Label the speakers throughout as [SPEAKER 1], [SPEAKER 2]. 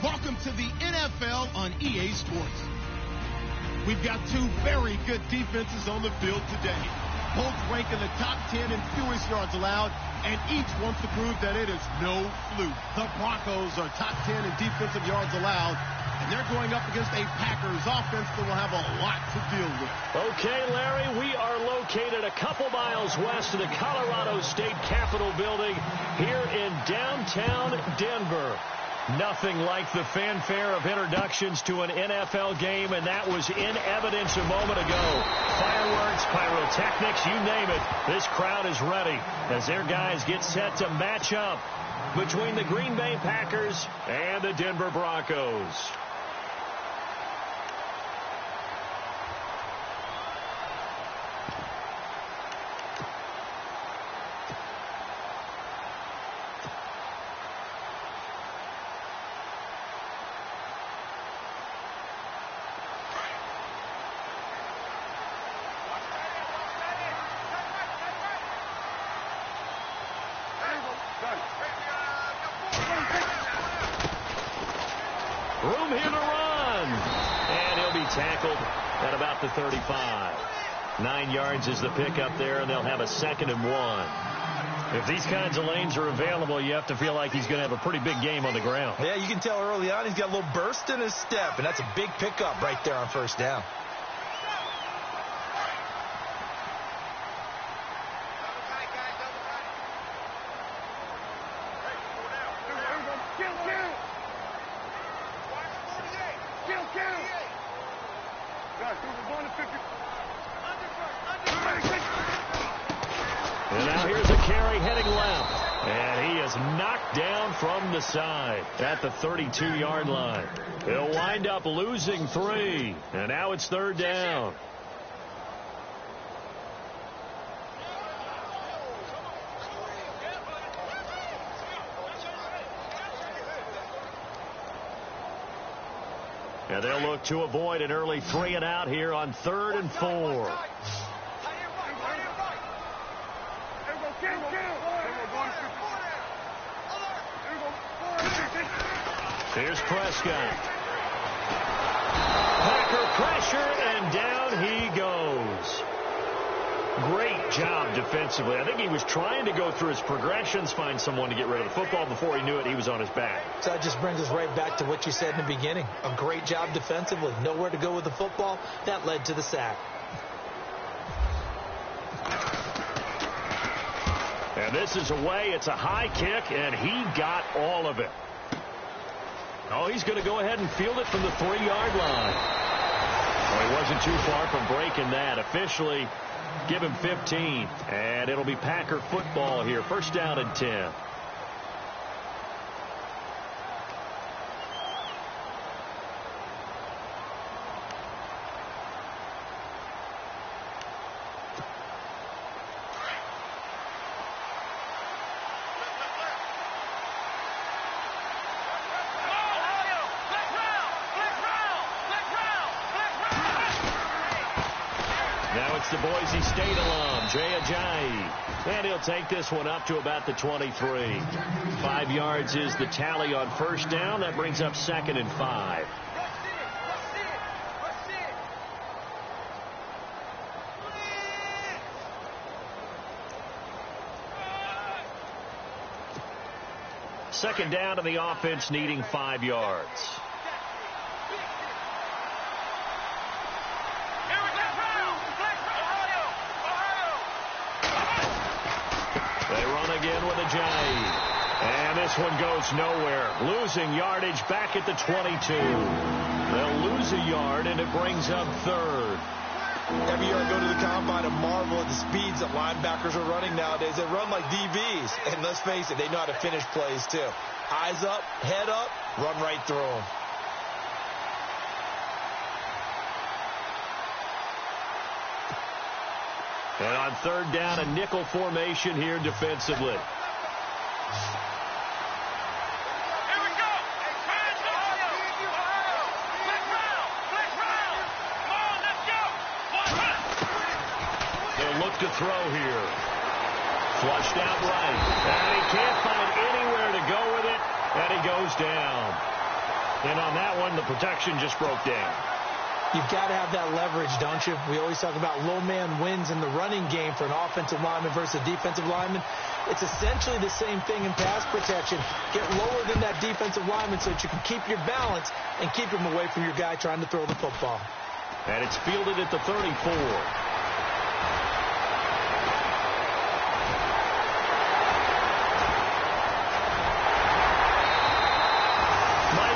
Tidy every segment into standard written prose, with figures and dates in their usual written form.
[SPEAKER 1] Welcome to the NFL on EA Sports. We've got two very good defenses on the field today. Both rank in the top 10 in fewest yards allowed, and each wants to prove that it is no fluke. The Broncos are top 10 in defensive yards allowed, and they're going up against a Packers offense that will have a lot to deal with.
[SPEAKER 2] Okay, Larry, we are located a couple miles west of the Colorado State Capitol building here in downtown Denver. Nothing like the fanfare of introductions to an NFL game, and that was in evidence a moment ago. Fireworks, pyrotechnics, you name it. This crowd is ready as their guys get set to match up between the Green Bay Packers and the Denver Broncos. Room here to run. And he'll be tackled at about the 35. 9 yards is the pickup there, and they'll have a 2nd and 1. If these kinds of lanes are available, you have to feel like he's going to have a pretty big game on the ground.
[SPEAKER 3] Yeah, you can tell early on he's got a little burst in his step, and that's a big pickup right there on first down.
[SPEAKER 2] And now here's a carry heading left. And he is knocked down from the side at the 32-yard line. He'll wind up losing 3. And now it's 3rd down. And they'll look to avoid an early 3 and out here on 3rd and 4. Here's Prescott. Packer pressure, and down he goes. Great job defensively. I think he was trying to go through his progressions, find someone to get rid of the football. Before he knew it, he was on his back.
[SPEAKER 3] So that just brings us right back to what you said in the beginning. A great job defensively. Nowhere to go with the football. That led to the sack.
[SPEAKER 2] And this is away. It's a high kick, and he got all of it. Oh, he's going to go ahead and field it from the 3-yard line. Well, he wasn't too far from breaking that. Officially, give him 15. And it'll be Packer football here. 1st down and 10. Now it's the Boise State alum, Jay Ajayi. And he'll take this one up to about the 23. 5 yards is the tally on 1st down. That brings up 2nd and 5. Second down, and the offense needing 5 yards. Again with Ajayi. And this one goes nowhere. Losing yardage back at the 22. They'll lose a yard, and it brings up 3rd.
[SPEAKER 3] Every year I go to the combine and marvel at the speeds that linebackers are running nowadays. They run like DBs. And let's face it, they know how to finish plays too. Eyes up, head up, run right through them.
[SPEAKER 2] And on 3rd down, a nickel formation here defensively. They'll look to throw here. Flushed out right. And he can't find anywhere to go with it. And he goes down. And on that one, the protection just broke down.
[SPEAKER 3] You've got to have that leverage, don't you? We always talk about low man wins in the running game for an offensive lineman versus a defensive lineman. It's essentially the same thing in pass protection. Get lower than that defensive lineman so that you can keep your balance and keep him away from your guy trying to throw the football.
[SPEAKER 2] And it's fielded at the 34.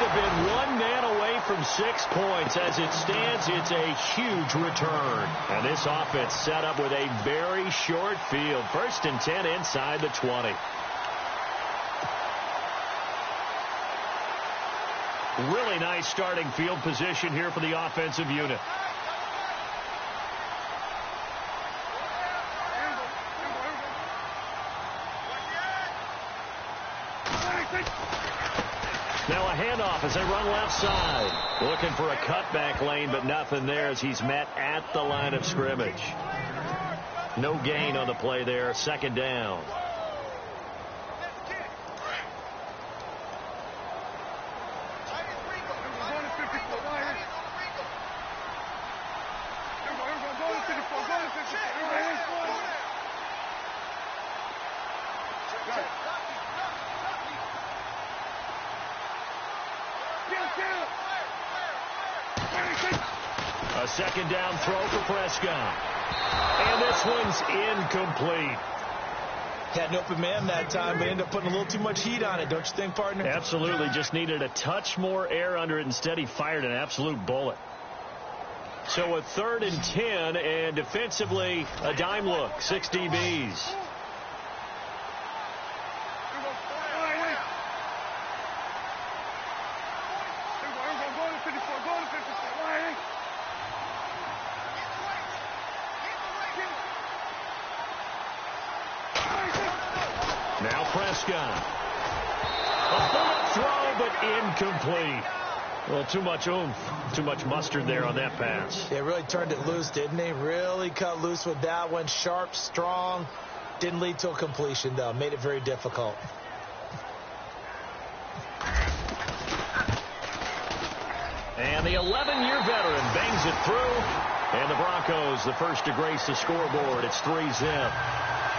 [SPEAKER 2] Been one man away from 6 points. As it stands, it's a huge return. And this offense set up with a very short field. 1st and 10 inside the 20. Really nice starting field position here for the offensive unit. Now a handoff as they run left side. Looking for a cutback lane, but nothing there as he's met at the line of scrimmage. No gain on the play there. 2nd down. A 2nd down throw for Prescott. And this one's incomplete.
[SPEAKER 3] Had an open man that time, but ended up putting a little too much heat on it, don't you think, partner?
[SPEAKER 2] Absolutely. Just needed a touch more air under it. Instead, he fired an absolute bullet. So a 3rd and 10, and defensively, a dime look. 6 DBs. Now Prescott. A bullet throw, but incomplete. Well, too much oomph, too much mustard there on that pass.
[SPEAKER 3] They really turned it loose, didn't they? Really cut loose with that one. Sharp, strong. Didn't lead to a completion, though. Made it very difficult.
[SPEAKER 2] And the 11-year veteran bangs it through. And the Broncos, the first to grace the scoreboard. It's 3-zip.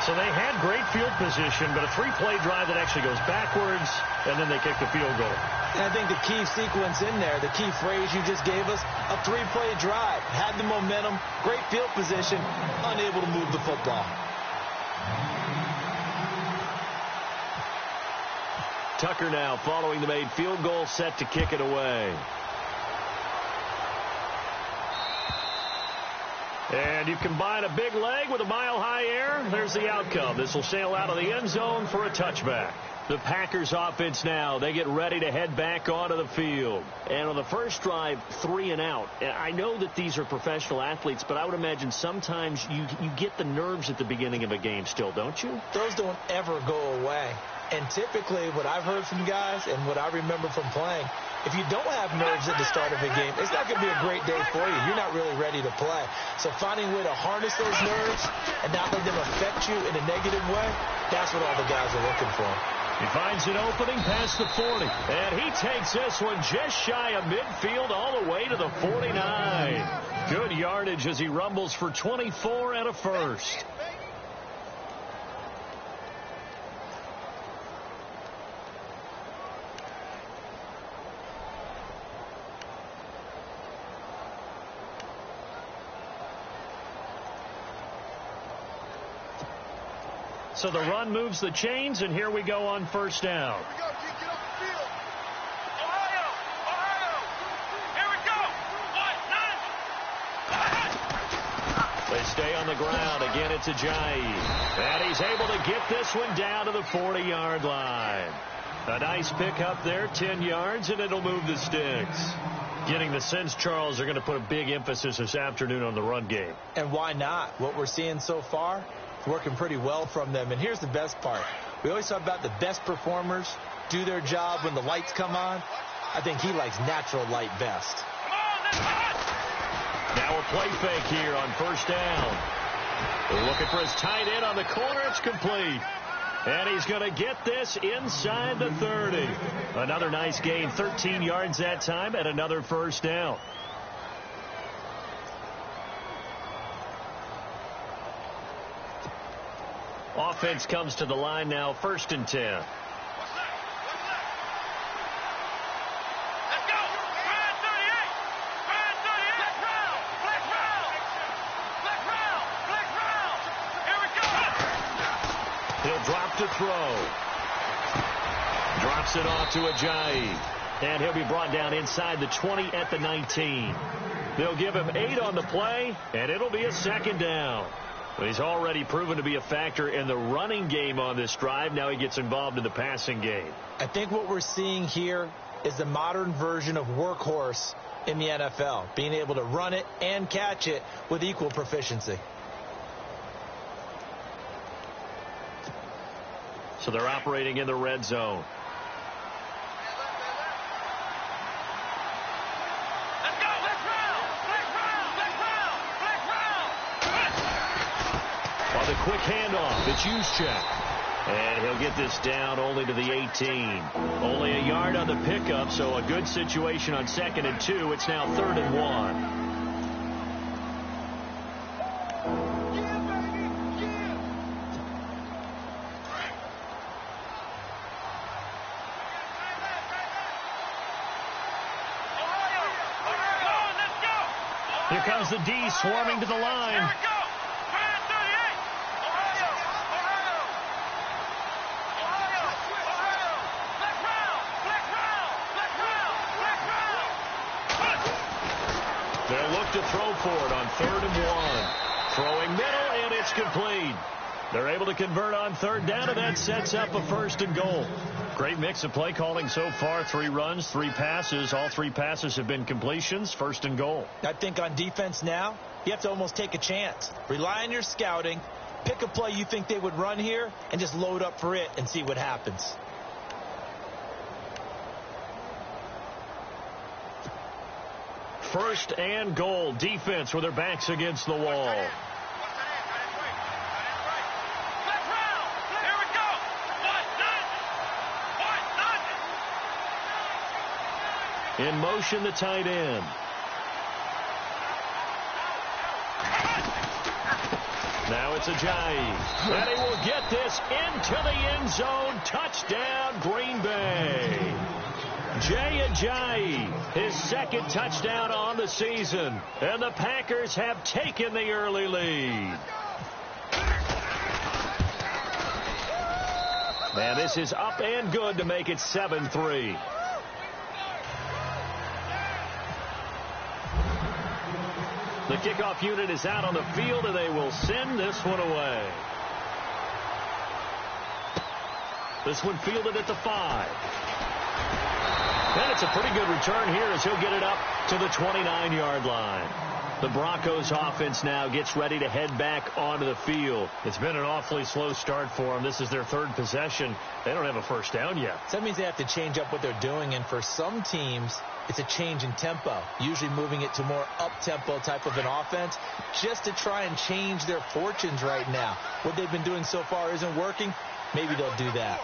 [SPEAKER 2] So they had great field position, but a 3-play drive that actually goes backwards, and then they kick the field goal.
[SPEAKER 3] And I think the key sequence in there, the key phrase you just gave us, a 3-play drive. Had the momentum, great field position, unable to move the football.
[SPEAKER 2] Tucker now following the made field goal, set to kick it away. And you combine a big leg with a mile-high air, there's the outcome. This will sail out of the end zone for a touchback. The Packers offense now, they get ready to head back onto the field. And on the first drive, 3 and out. And I know that these are professional athletes, but I would imagine sometimes you get the nerves at the beginning of a game still, don't you?
[SPEAKER 3] Those don't ever go away. And typically what I've heard from guys and what I remember from playing, if you don't have nerves at the start of a game, it's not going to be a great day for you. You're not really ready to play. So finding a way to harness those nerves and not let them affect you in a negative way, that's what all the guys are looking for.
[SPEAKER 2] He finds an opening past the 40. And he takes this one just shy of midfield all the way to the 49. Good yardage as he rumbles for 24 and a first. So the run moves the chains, and here we go on first down.
[SPEAKER 4] Here we go. Get off the field. Ohio. Here we go. 1-9.
[SPEAKER 2] They stay on the ground. Again, it's Ajayi. And he's able to get this one down to the 40-yard line. A nice pickup there, 10 yards, and it'll move the sticks. Getting the sense, Charles, they're going to put a big emphasis this afternoon on the run game.
[SPEAKER 3] And why not? What we're seeing so far, working pretty well from them. And here's the best part. We always talk about the best performers do their job when the lights come on. I think he likes natural light best.
[SPEAKER 2] Now a play fake here on first down. They're looking for his tight end on the corner. It's complete. And he's going to get this inside the 30. Another nice gain, 13 yards that time, and another first down. Offense comes to the line now, 1st and 10. He'll drop to throw. Drops it off to Ajayi. And he'll be brought down inside the 20 at the 19. They'll give him 8 on the play, and it'll be a 2nd down. But he's already proven to be a factor in the running game on this drive. Now he gets involved in the passing game.
[SPEAKER 3] I think what we're seeing here is the modern version of workhorse in the NFL, being able to run it and catch it with equal proficiency.
[SPEAKER 2] So they're operating in the red zone. On the quick handoff, it's Juszczyk. And he'll get this down only to the 18. Only a yard on the pickup, so a good situation on 2nd and 2. It's now 3rd and 1. Here comes the D swarming to the line. They'll look to throw for it on 3rd and 1. Throwing middle, and it's complete. They're able to convert on 3rd down, and that sets up a 1st and goal. Great mix of play calling so far. 3 runs, 3 passes. All 3 passes have been completions. 1st and goal.
[SPEAKER 3] I think on defense now, you have to almost take a chance. Rely on your scouting. Pick a play you think they would run here and just load up for it and see what happens.
[SPEAKER 2] First and goal. Defense with their backs against the wall. In motion, the tight end. Now it's Ajayi. And he will get this into the end zone. Touchdown, Green Bay. Jay Ajayi, his 2nd touchdown on the season. And the Packers have taken the early lead. And this is up and good to make it 7-3. The kickoff unit is out on the field, and they will send this one away. This one fielded at the 5. And it's a pretty good return here as he'll get it up to the 29-yard line. The Broncos offense now gets ready to head back onto the field. It's been an awfully slow start for them. This is their 3rd possession. They don't have a 1st down yet.
[SPEAKER 3] So that means they have to change up what they're doing, and for some teams, it's a change in tempo, usually moving it to more up-tempo type of an offense just to try and change their fortunes right now. What they've been doing so far isn't working. Maybe they'll do that.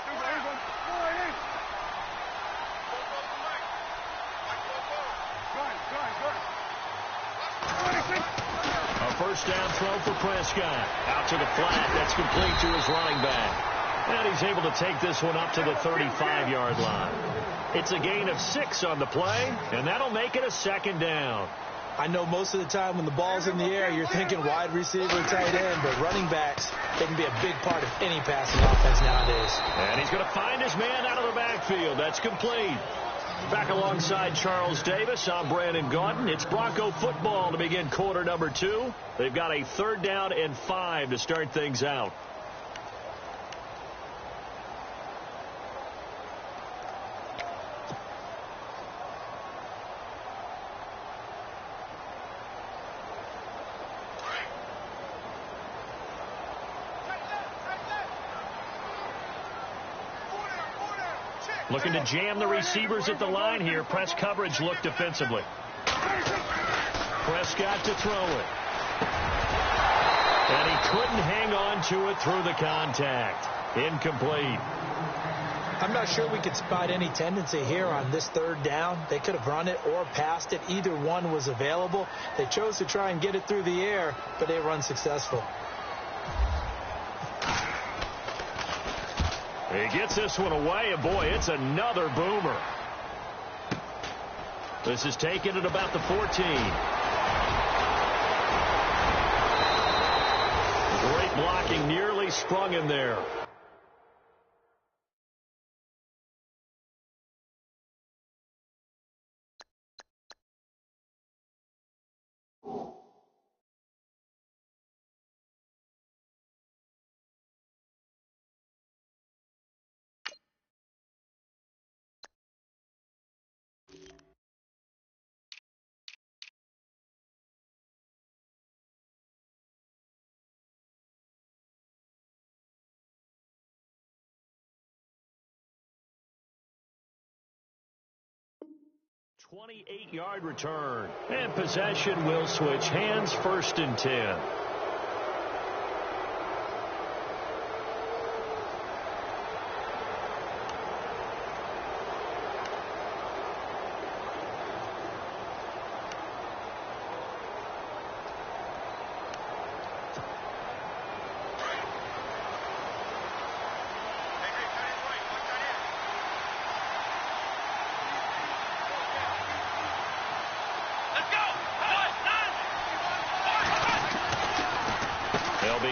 [SPEAKER 2] A 1st down throw for Prescott. Out to the flat. That's complete to his running back. And he's able to take this one up to the 35-yard line. It's a gain of 6 on the play, and that'll make it a 2nd down.
[SPEAKER 3] I know most of the time when the ball's in the air, you're thinking wide receiver, tight end, but running backs, they can be a big part of any passing offense nowadays.
[SPEAKER 2] And he's going to find his man out of the backfield. That's complete. Back alongside Charles Davis, I'm Brandon Gaudin. It's Bronco football to begin quarter number 2. They've got a 3rd down and 5 to start things out. Looking to jam the receivers at the line here. Press coverage look defensively. Prescott to throw it. And he couldn't hang on to it through the contact. Incomplete.
[SPEAKER 3] I'm not sure we could spot any tendency here on this third down. They could have run it or passed it. Either one was available. They chose to try and get it through the air, but they were unsuccessful.
[SPEAKER 2] He gets this one away, and boy, it's another boomer. This is taken at about the 14. Great blocking, nearly sprung him there. .28-yard return. And possession will switch hands, 1st and 10.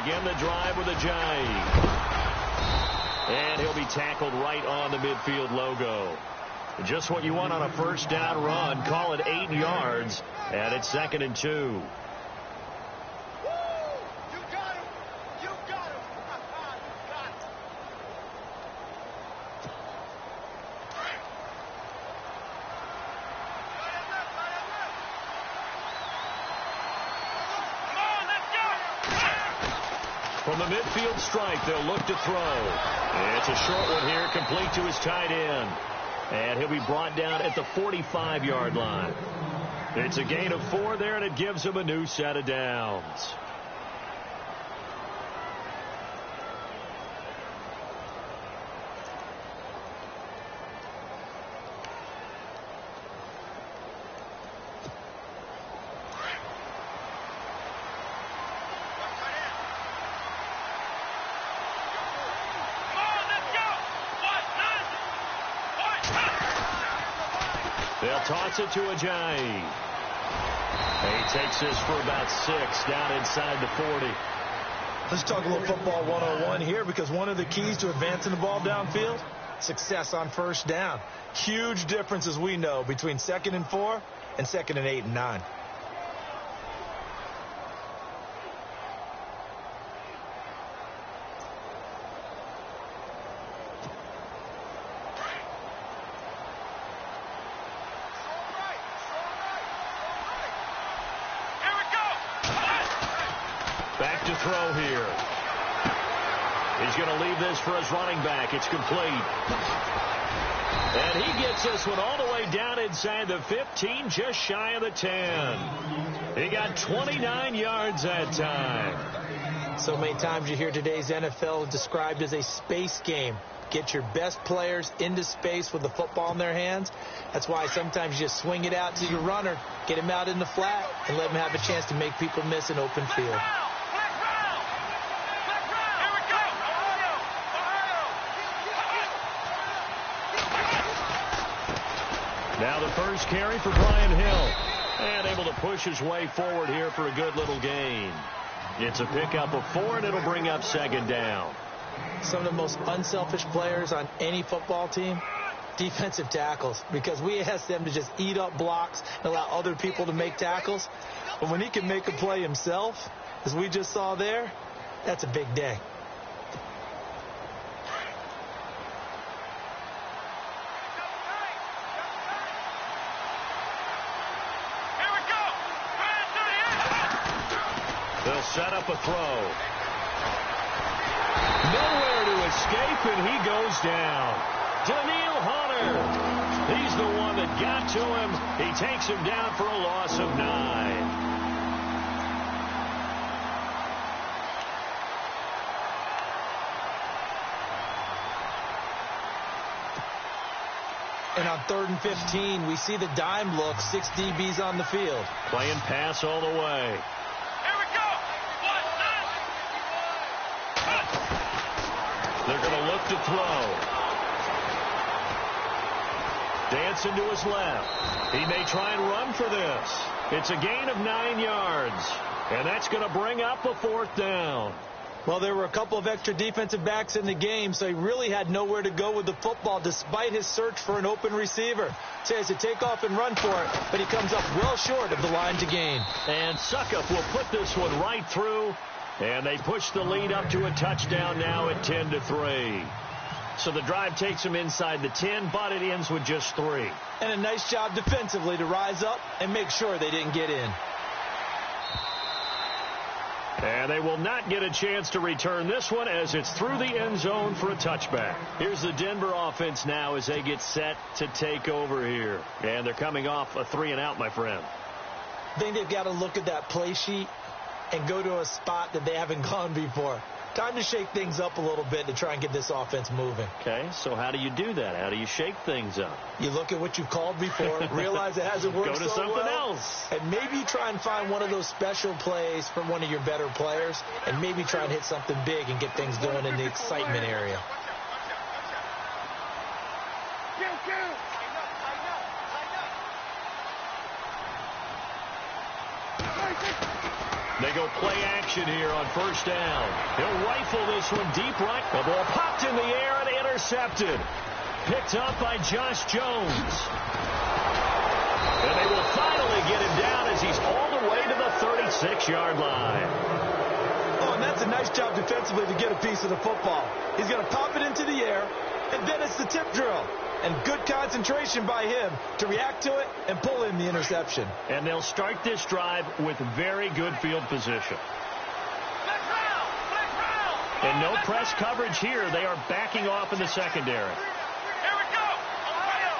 [SPEAKER 2] Begin the drive with a jive. And he'll be tackled right on the midfield logo. Just what you want on a first down run. Call it 8 yards. And it's 2nd and 2. From the midfield stripe, they'll look to throw. It's a short one here, complete to his tight end. And he'll be brought down at the 45-yard line. It's a gain of 4 there, and it gives him a new set of downs. They'll toss it to Ajayi. He takes this for about 6 down inside the 40.
[SPEAKER 3] Let's talk a little football 101 here, because one of the keys to advancing the ball downfield, success on first down. Huge difference, as we know, between 2nd and 4 and 2nd and 8 and 9.
[SPEAKER 2] Back to throw here. He's going to leave this for his running back. It's complete. And he gets this one all the way down inside the 15, just shy of the 10. He got 29 yards that time.
[SPEAKER 3] So many times you hear today's NFL described as a space game. Get your best players into space with the football in their hands. That's why sometimes you just swing it out to your runner, get him out in the flat, and let him have a chance to make people miss an open field.
[SPEAKER 2] Now the first carry for Brian Hill. And able to push his way forward here for a good little gain. It's a pickup of 4, and it'll bring up 2nd down.
[SPEAKER 3] Some of the most unselfish players on any football team, defensive tackles, because we ask them to just eat up blocks and allow other people to make tackles. But when he can make a play himself, as we just saw there, that's a big day.
[SPEAKER 2] They'll set up a throw. Nowhere to escape, and he goes down. Daniil Hunter. He's the one that got to him. He takes him down for a loss of 9.
[SPEAKER 3] on 3rd and 15. We see the dime look, 6 DBs on the field.
[SPEAKER 2] Playing pass all the way.
[SPEAKER 4] Here we go.
[SPEAKER 2] They're going to look to throw. Dancing to his left. He may try and run for this. It's a gain of 9 yards. And that's going to bring up a 4th down.
[SPEAKER 3] Well, there were a couple of extra defensive backs in the game, so he really had nowhere to go with the football despite his search for an open receiver. Tries to take off and run for it, but he comes up well short of the line to gain.
[SPEAKER 2] And Suckup will put this one right through, and they push the lead up to a touchdown now at 10-3. So the drive takes them inside the 10, but it ends with just 3.
[SPEAKER 3] And a nice job defensively to rise up and make sure they didn't get in.
[SPEAKER 2] And they will not get a chance to return this one as it's through the end zone for a touchback. Here's the Denver offense now as they get set to take over here. And they're coming off a 3-and-out, my friend.
[SPEAKER 3] I think they've got to look at that play sheet and go to a spot that they haven't gone before. Time to shake things up a little bit to try and get this offense moving.
[SPEAKER 2] Okay, so how do you do that? How do you shake things up?
[SPEAKER 3] You look at what you've called before, realize it hasn't worked
[SPEAKER 2] Go to
[SPEAKER 3] so
[SPEAKER 2] something
[SPEAKER 3] well,
[SPEAKER 2] else.
[SPEAKER 3] and maybe try and find one of those special plays from one of your better players, and maybe try and hit something big and get things going in the excitement area.
[SPEAKER 2] They go play action here on 1st down. He'll rifle this one deep right. The ball popped in the air and intercepted. Picked up by Josh Jones. And they will finally get him down as he's all the way to the 36-yard line.
[SPEAKER 3] Oh, and that's a nice job defensively to get a piece of the football. He's going to pop it into the air, and then it's the tip drill. And good concentration by him to react to it and pull in the interception.
[SPEAKER 2] And they'll start this drive with very good field position. And no press coverage here. They are backing off in the secondary.
[SPEAKER 4] Here we go. Ohio.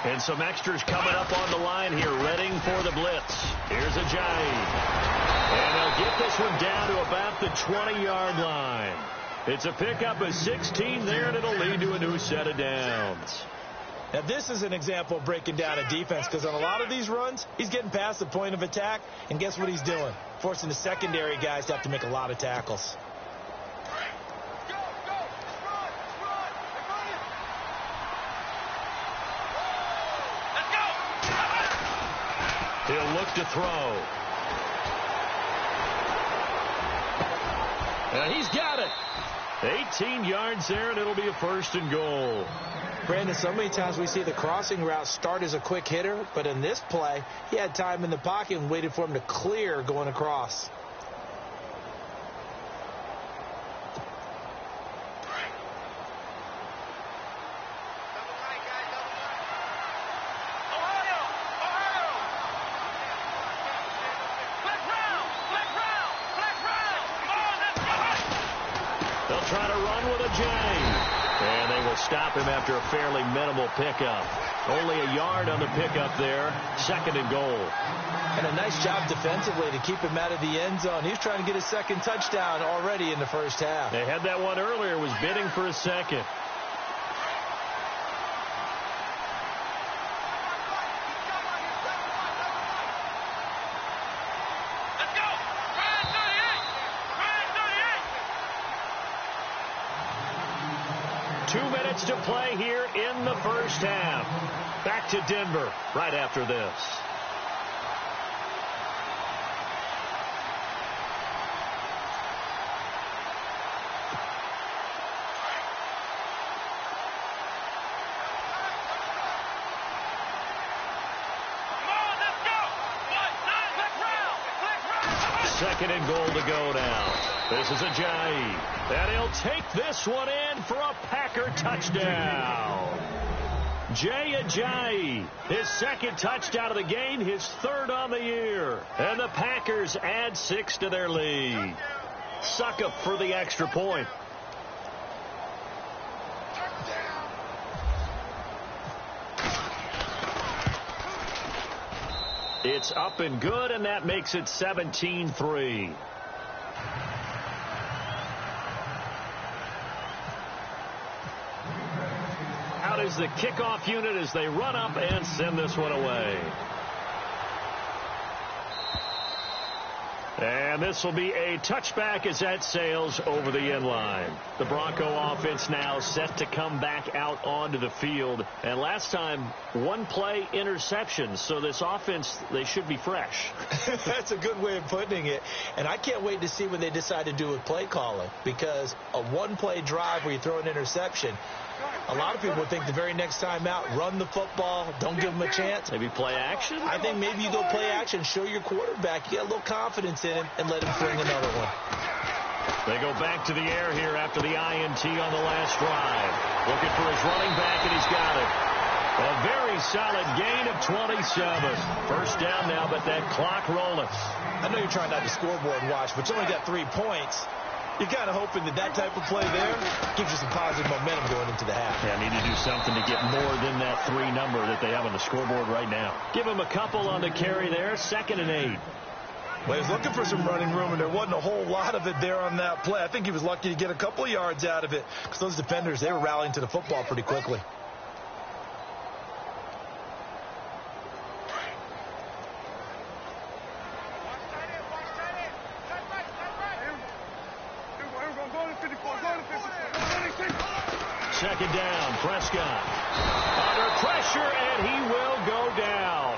[SPEAKER 2] And some extras coming up on the line here, readying for the blitz. Here's Ajayi. And they'll get this one down to about the 20-yard line. It's a pickup of 16 there, and it'll lead to a new set of downs.
[SPEAKER 3] Now, this is an example of breaking down a defense, because on a lot of these runs, he's getting past the point of attack, and guess what he's doing? Forcing the secondary guys to have to make a lot of tackles.
[SPEAKER 2] He'll look to throw. And he's got it. 18 yards there, and it'll be a 1st and goal.
[SPEAKER 3] Brandon, so many times we see the crossing route start as a quick hitter, but in this play, he had time in the pocket and waited for him to clear going across.
[SPEAKER 2] They'll try to run with Ajayi. And they will stop him after a fairly minimal pickup. Only a yard on the pickup there. 2nd and goal.
[SPEAKER 3] And a nice job defensively to keep him out of the end zone. He's trying to get his 2nd touchdown already in the 1st half.
[SPEAKER 2] They had that one earlier, was bidding for a 2nd.
[SPEAKER 4] Let's go.
[SPEAKER 2] 2 minutes to play here in the 1st half. Back to Denver right after this. Second and goal to go now. This is Ajayi. And he'll take this one in for a Packer touchdown. Jay Ajayi, his 2nd touchdown of the game, his 3rd on the year. And the Packers add 6 to their lead. Suckup for the extra point. It's up and good, and that makes it 17-3. is the kickoff unit as they run up and send this one away. And this will be a touchback as that sails over the end line. The Bronco offense now set to come back out onto the field. And last time, one play interception. So this offense, they should be fresh.
[SPEAKER 3] That's a good way of putting it. And I can't wait to see what they decide to do with play calling. Because a one-play drive where you throw an interception, a lot of people would think the very next time out, run the football, don't give them a chance.
[SPEAKER 2] Maybe play action?
[SPEAKER 3] I think maybe you go play action, show your quarterback, you get a little confidence in him, and let him fling another one.
[SPEAKER 2] They go back to the air here after the INT on the last drive. Looking for his running back, and he's got it. A very solid gain of 27. First down now, but that clock rolling.
[SPEAKER 3] I know you're trying not to scoreboard watch, but you only got 3 points. You're kind of hoping that type of play there gives you some positive momentum going into the half.
[SPEAKER 2] Yeah, need to do something to get more than that 3 number that they have on the scoreboard right now. Give him a couple on the carry there, 2nd and 8.
[SPEAKER 3] Well, he was looking for some running room, and there wasn't a whole lot of it there on that play. I think he was lucky to get a couple of yards out of it because those defenders, they were rallying to the football pretty quickly.
[SPEAKER 2] Second down, Prescott. Under pressure, and he will go down.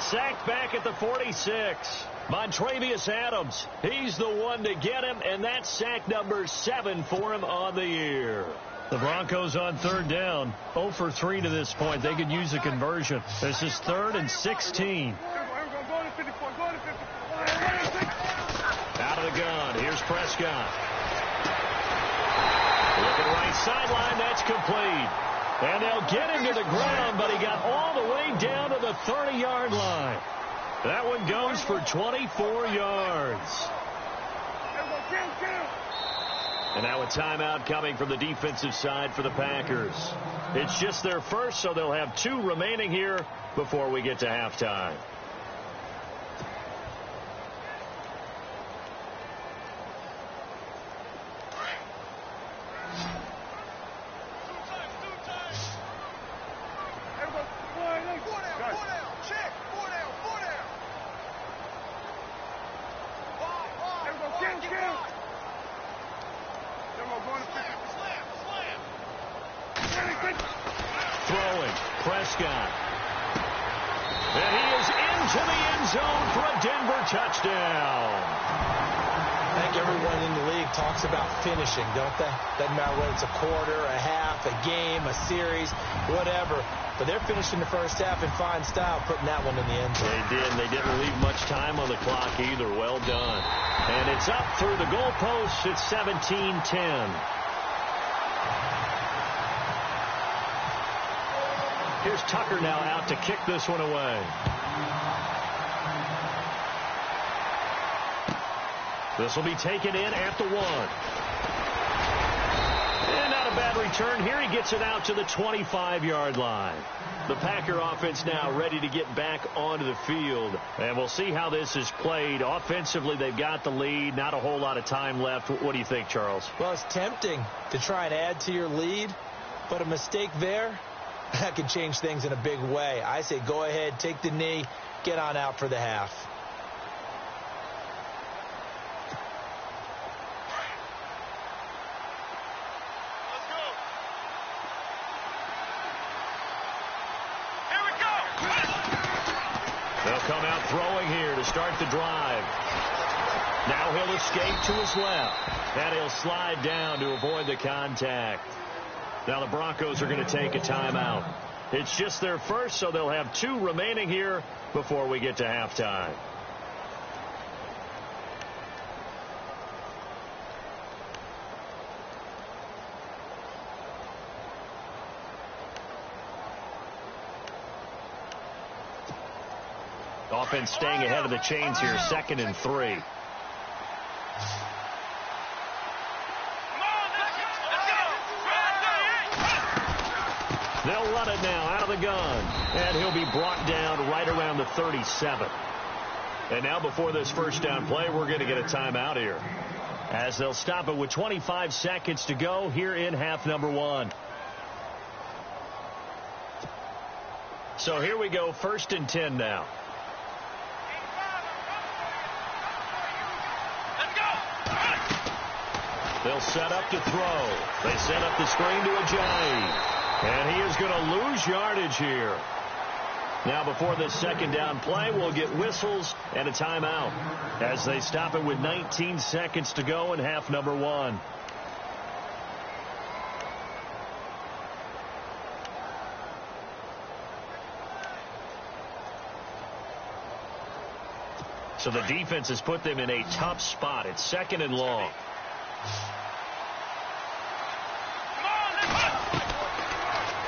[SPEAKER 2] Sacked back at the 46. Montrevious Adams, he's the one to get him, and that's sack number 7 for him on the year. The Broncos on 3rd down, 0 for 3 to this point. They could use a conversion. This is 3rd and 16. Out of the gun, here's Prescott. Looking right sideline, that's complete. And they'll get him to the ground, but he got all the way down to the 30-yard line. That one goes for 24 yards. And now a timeout coming from the defensive side for the Packers. It's just their first, so they'll have 2 remaining here before we get to halftime. Throwing, Prescott. And he is into the end zone for a Denver touchdown.
[SPEAKER 3] I think everyone in the league talks about finishing, don't they? Doesn't matter whether it's a quarter, a half, a game, a series, whatever. But they're finishing the first half in fine style, putting that one in the end zone.
[SPEAKER 2] They did. They didn't leave much time on the clock either. Well done. And it's up through the goalposts. It's 17-10. Here's Tucker now out to kick this one away. This will be taken in at the 1. And not a bad return. Here he gets it out to the 25-yard line. The Packer offense now ready to get back onto the field. And we'll see how this is played. Offensively, they've got the lead. Not a whole lot of time left. What do you think, Charles?
[SPEAKER 3] Well, it's tempting to try and add to your lead, but a mistake there, that could change things in a big way. I say go ahead, take the knee, get on out for the half.
[SPEAKER 4] Let's go. Here we go.
[SPEAKER 2] They'll come out throwing here to start the drive. Now he'll escape to his left, and he'll slide down to avoid the contact. Now the Broncos are going to take a timeout. It's just their first, so they'll have 2 remaining here before we get to halftime. Offense staying ahead of the chains here, 2nd and 3. They'll run it now out of the gun. And he'll be brought down right around the 37. And now before this first down play, we're going to get a timeout here, as they'll stop it with 25 seconds to go here in half number 1. So here we go, 1st and 10 now. They'll set up to throw. They set up the screen to Ajayi. And he is going to lose yardage here. Now before this 2nd down play, we'll get whistles and a timeout as they stop it with 19 seconds to go in half number 1. So the defense has put them in a tough spot. It's 2nd and long.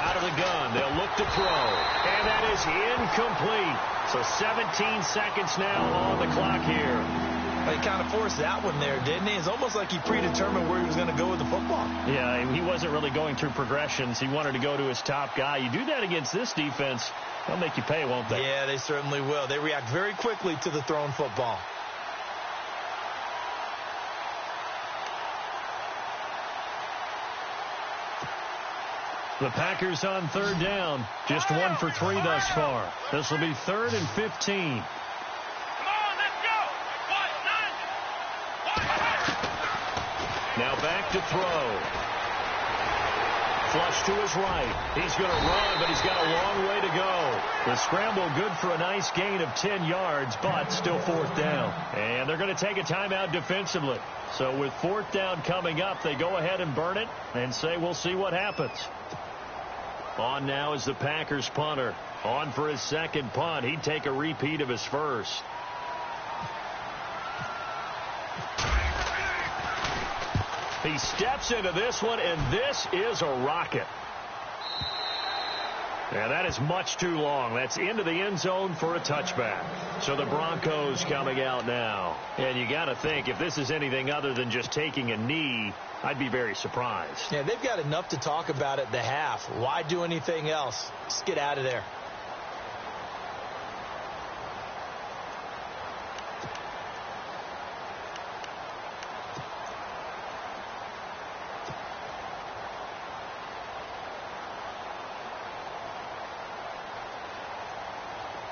[SPEAKER 2] Out of the gun, they'll look to throw. And that is incomplete. So 17 seconds now on the clock here.
[SPEAKER 3] He kind of forced that one there, didn't he? It's almost like he predetermined where he was going to go with the football.
[SPEAKER 2] Yeah, he wasn't really going through progressions. He wanted to go to his top guy. You do that against this defense, they'll make you pay, won't they?
[SPEAKER 3] Yeah, they certainly will. They react very quickly to the thrown football.
[SPEAKER 2] The Packers on 3rd down. Just 1 for 3 thus far. This will be 3rd and 15. Now back to throw. Flush to his right. He's going to run, but he's got a long way to go. The scramble good for a nice gain of 10 yards, but still 4th down. And they're going to take a timeout defensively. So with 4th down coming up, they go ahead and burn it and say we'll see what happens. On now is the Packers punter. On for his 2nd punt. He'd take a repeat of his first. He steps into this one, and this is a rocket. Yeah, that is much too long. That's into the end zone for a touchback. So the Broncos coming out now. And you got to think, if this is anything other than just taking a knee, I'd be very surprised.
[SPEAKER 3] Yeah, they've got enough to talk about at the half. Why do anything else? Just get out of there.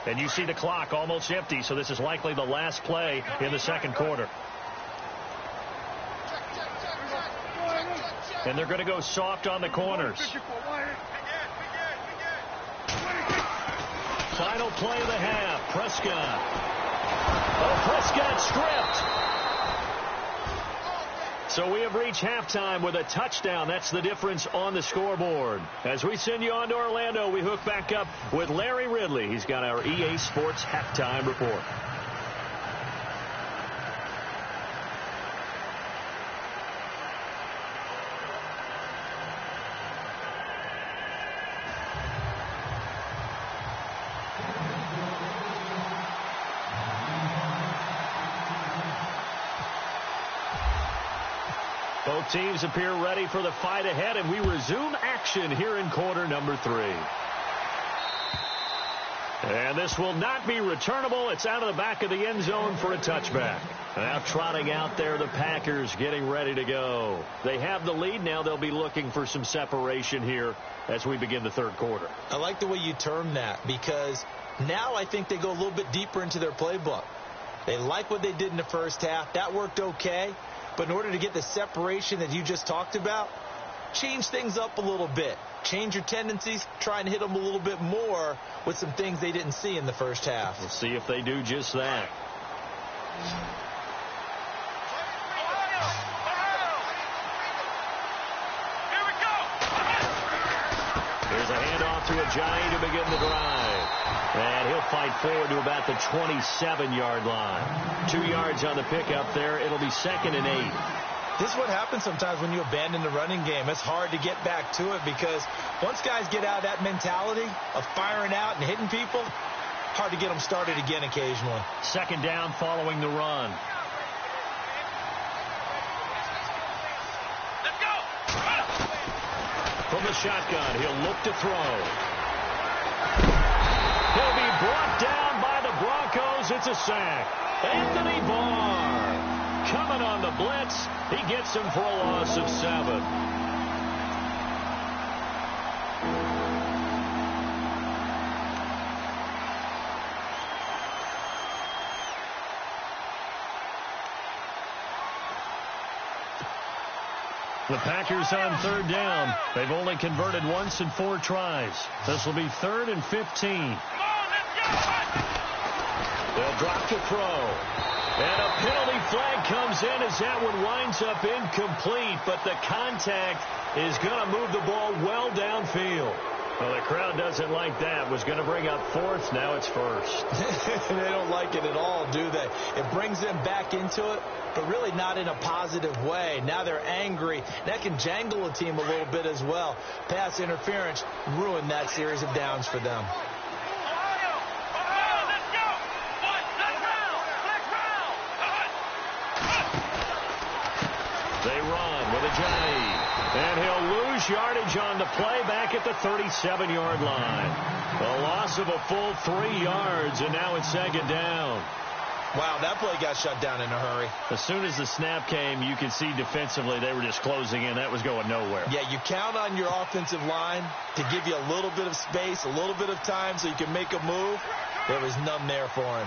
[SPEAKER 2] And you see the clock almost empty, so this is likely the last play in the 2nd quarter. And they're going to go soft on the corners. Final play of the half. Prescott. Oh, Prescott stripped. So we have reached halftime with a touchdown. That's the difference on the scoreboard. As we send you on to Orlando, we hook back up with Larry Ridley. He's got our EA Sports halftime report. Both teams appear ready for the fight ahead, and we resume action here in quarter number 3. And this will not be returnable. It's out of the back of the end zone for a touchback. Now trotting out there, the Packers getting ready to go. They have the lead. Now they'll be looking for some separation here as we begin the 3rd quarter.
[SPEAKER 3] I like the way you term that, because now I think they go a little bit deeper into their playbook. They like what they did in the 1st half. That worked okay. But in order to get the separation that you just talked about, change things up a little bit. Change your tendencies, try and hit them a little bit more with some things they didn't see in the 1st half.
[SPEAKER 2] We'll see if they do just that.
[SPEAKER 4] Here we go.
[SPEAKER 2] Here's a handoff to Ajayi to begin the drive. And he'll fight forward to about the 27-yard line. 2 yards on the pickup there. It'll be 2nd and 8.
[SPEAKER 3] This is what happens sometimes when you abandon the running game. It's hard to get back to it because once guys get out of that mentality of firing out and hitting people, hard to get them started again occasionally.
[SPEAKER 2] 2nd down following the run.
[SPEAKER 4] Let's go.
[SPEAKER 2] From the shotgun, he'll look to throw. He'll be brought down by the Broncos. It's a sack. Anthony Barr coming on the blitz. He gets him for a loss of 7. The Packers on third down. They've only converted once in 4 tries. This will be 3rd and 15. They'll drop to throw. And a penalty flag comes in as that one winds up incomplete, but the contact is going to move the ball well downfield. Well, the crowd doesn't like that. Was going to bring up 4th. Now it's 1st.
[SPEAKER 3] They don't like it at all, do they? It brings them back into it, but really not in a positive way. Now they're angry. That can jangle a team a little bit as well. Pass interference ruined that series of downs for them.
[SPEAKER 2] They run with Ajayi. And he'll lose yardage on the play back at the 37-yard line. A loss of a full 3 yards, and now it's 2nd down.
[SPEAKER 3] Wow, that play got shut down in a hurry.
[SPEAKER 2] As soon as the snap came, you could see defensively they were just closing in. That was going nowhere.
[SPEAKER 3] Yeah, you count on your offensive line to give you a little bit of space, a little bit of time so you can make a move. There was none there for him.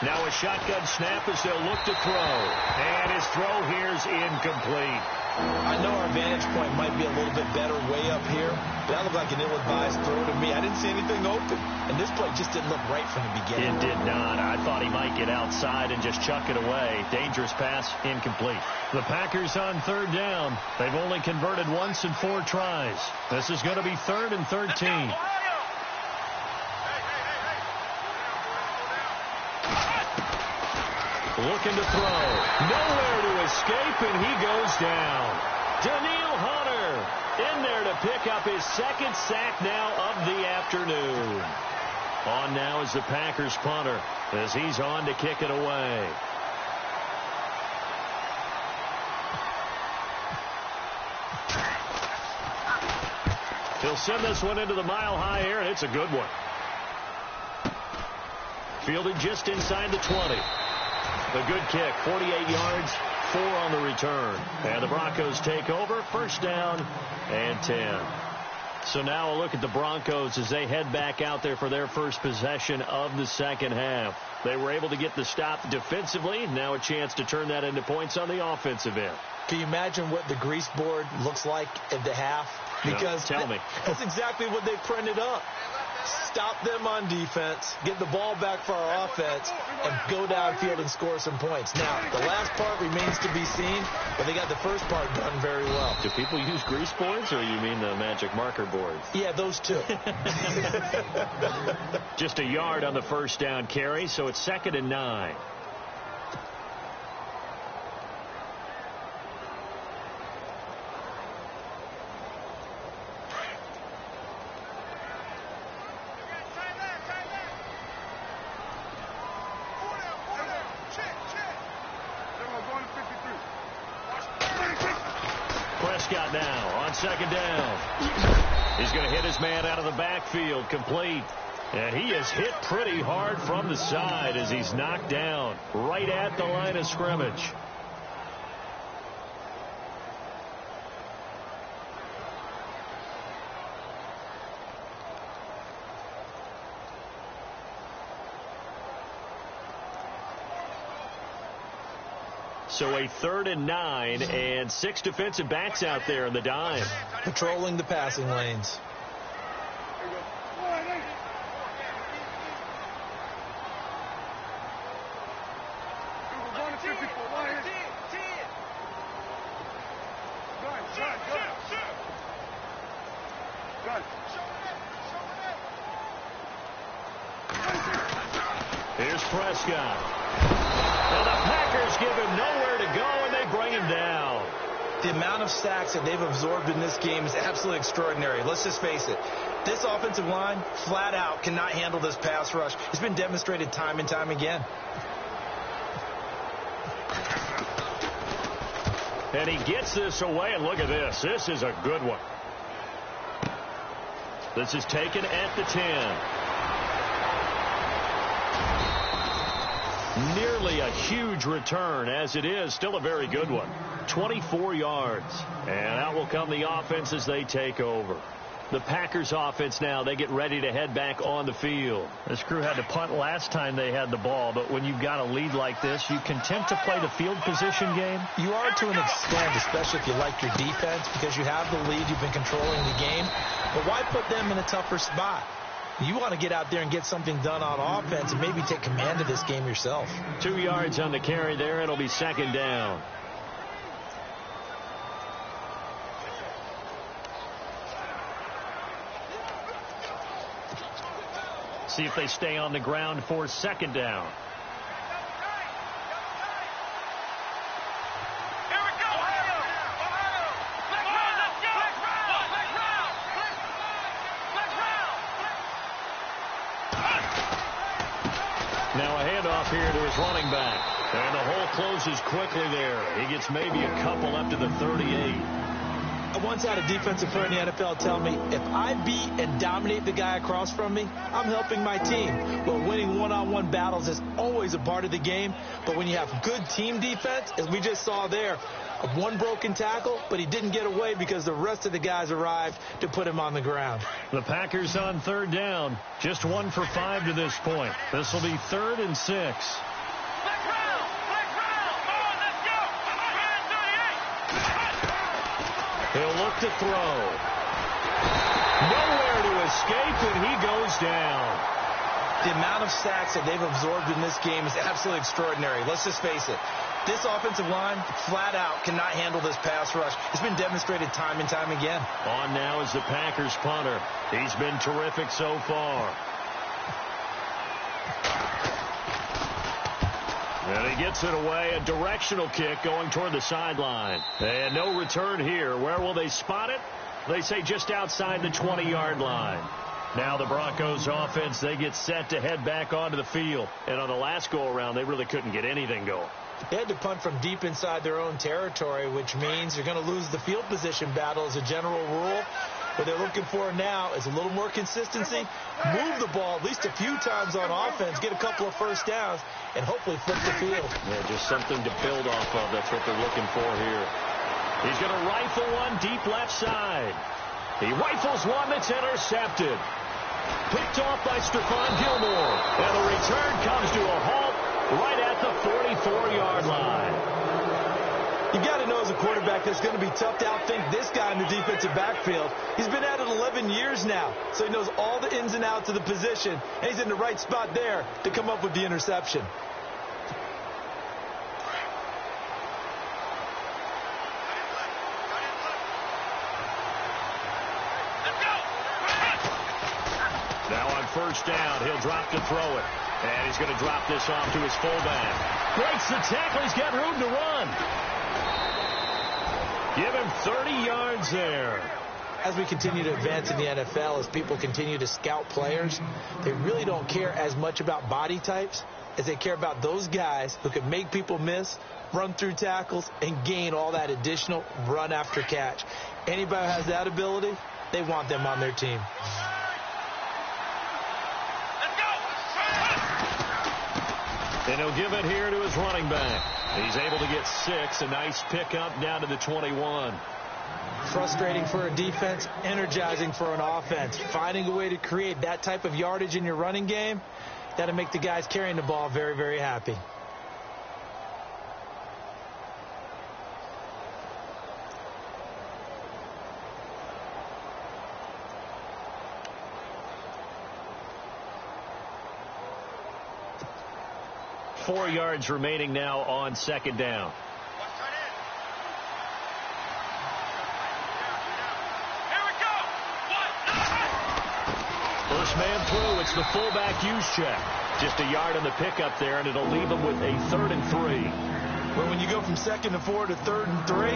[SPEAKER 2] Now a shotgun snap as they'll look to throw. And his throw here is incomplete.
[SPEAKER 3] I know our vantage point might be a little bit better way up here, but that looked like an ill-advised throw to me. I didn't see anything open, and this play just didn't look right from the beginning.
[SPEAKER 2] It did not. I thought he might get outside and just chuck it away. Dangerous pass, incomplete. The Packers on third down. They've only converted once in 4 tries. This is going to be 3rd and 13. Looking to throw. Nowhere to escape, and he goes down. Daniil Hunter in there to pick up his 2nd sack now of the afternoon. On now is the Packers punter as he's on to kick it away. He'll send this one into the mile-high air, and it's a good one. Fielded just inside the 20. A good kick, 48 yards, 4 on the return. And the Broncos take over, 1st down and 10. So now a look at the Broncos as they head back out there for their first possession of the 2nd half. They were able to get the stop defensively. Now a chance to turn that into points on the offensive end.
[SPEAKER 3] Can you imagine what the grease board looks like at the half? Because
[SPEAKER 2] no, tell me.
[SPEAKER 3] That's exactly what they printed up. Stop them on defense, get the ball back for our offense, and go downfield and score some points. Now, the last part remains to be seen, but they got the first part done very well.
[SPEAKER 2] Do people use grease boards, or you mean the magic marker boards?
[SPEAKER 3] Yeah, those two.
[SPEAKER 2] Just a yard on the 1st down carry, so it's 2nd and 9. Prescott now on 2nd down. He's going to hit his man out of the backfield, complete. And he is hit pretty hard from the side as he's knocked down right at the line of scrimmage. So a 3rd and 9 and 6 defensive backs out there in the dime.
[SPEAKER 3] Patrolling the passing lanes.
[SPEAKER 2] Here's Prescott. And the Packers give him nowhere to go, and they bring him down.
[SPEAKER 3] The amount of sacks that they've absorbed in this game is absolutely extraordinary. Let's just face it. This offensive line, flat out, cannot handle this pass rush. It's been demonstrated time and time again.
[SPEAKER 2] And he gets this away, and look at this. This is a good one. This is taken at the 10. Nearly a huge return, as it is still a very good one. 24 yards. And out will come the offense as they take over. The Packers offense now, they get ready to head back on the field.
[SPEAKER 5] This crew had to punt last time they had the ball, but when you've got a lead like this, you content to play the field position game?
[SPEAKER 3] You are to an extent, especially if you like your defense, because you have the lead, you've been controlling the game. But why put them in a tougher spot? You want to get out there and get something done on offense and maybe take command of this game yourself.
[SPEAKER 2] 2 yards on the carry there. It'll be second down.
[SPEAKER 5] See if they stay on the ground for second down.
[SPEAKER 2] Now a handoff here to his running back. And the hole closes quickly there. He gets maybe a couple up to the 38.
[SPEAKER 3] I once had a defensive player in the NFL tell me, if I beat and dominate the guy across from me, I'm helping my team. Well, winning one-on-one battles is always a part of the game. But when you have good team defense, as we just saw there, one broken tackle, but he didn't get away because the rest of the guys arrived to put him on the ground.
[SPEAKER 5] The Packers on third down. Just 1 for 5 to this point. This will be 3rd and 6.
[SPEAKER 2] He'll look to throw. Nowhere to escape, and he goes down.
[SPEAKER 3] The amount of sacks that they've absorbed in this game is absolutely extraordinary. Let's just face it. This offensive line, flat out, cannot handle this pass rush. It's been demonstrated time and time again.
[SPEAKER 2] On now is the Packers punter. He's been terrific so far. And he gets it away. A directional kick going toward the sideline. And no return here. Where will they spot it? They say just outside the 20-yard line. Now the Broncos offense, they get set to head back onto the field. And on the last go-around, they really couldn't get anything going.
[SPEAKER 3] They had to punt from deep inside their own territory, which means you're going to lose the field position battle as a general rule. What they're looking for now is a little more consistency, move the ball at least a few times on offense, get a couple of first downs, and hopefully flip the field.
[SPEAKER 2] Yeah, just something to build off of. That's what they're looking for here. He's going to rifle one deep left side. He rifles one that's intercepted. Picked off by Stephon Gilmore. And the return comes to a halt right at the 44-yard line.
[SPEAKER 3] You got to know as a quarterback that's going to be tough to outthink this guy in the defensive backfield. He's been at it 11 years now, so he knows all the ins and outs of the position, and he's in the right spot there to come up with the interception.
[SPEAKER 2] Now on first down, he'll drop to throw it. And he's going to drop this off to his fullback. Breaks the tackle. He's got room to run. Give him 30 yards there.
[SPEAKER 3] As we continue to advance in the NFL, as people continue to scout players, they really don't care as much about body types as they care about those guys who can make people miss, run through tackles, and gain all that additional run after catch. Anybody who has that ability, they want them on their team.
[SPEAKER 2] And he'll give it here to his running back. He's able to get 6. A nice pickup down to the 21.
[SPEAKER 3] Frustrating for a defense, energizing for an offense. Finding a way to create that type of yardage in your running game, that'll make the guys carrying the ball very, very happy.
[SPEAKER 2] Four yards remaining now on second down. First man through. It's the fullback use check. Just a yard on the pickup there, and it'll leave them with a 3rd and 3.
[SPEAKER 3] Well, when you go from 2nd and 4 to 3rd and 3,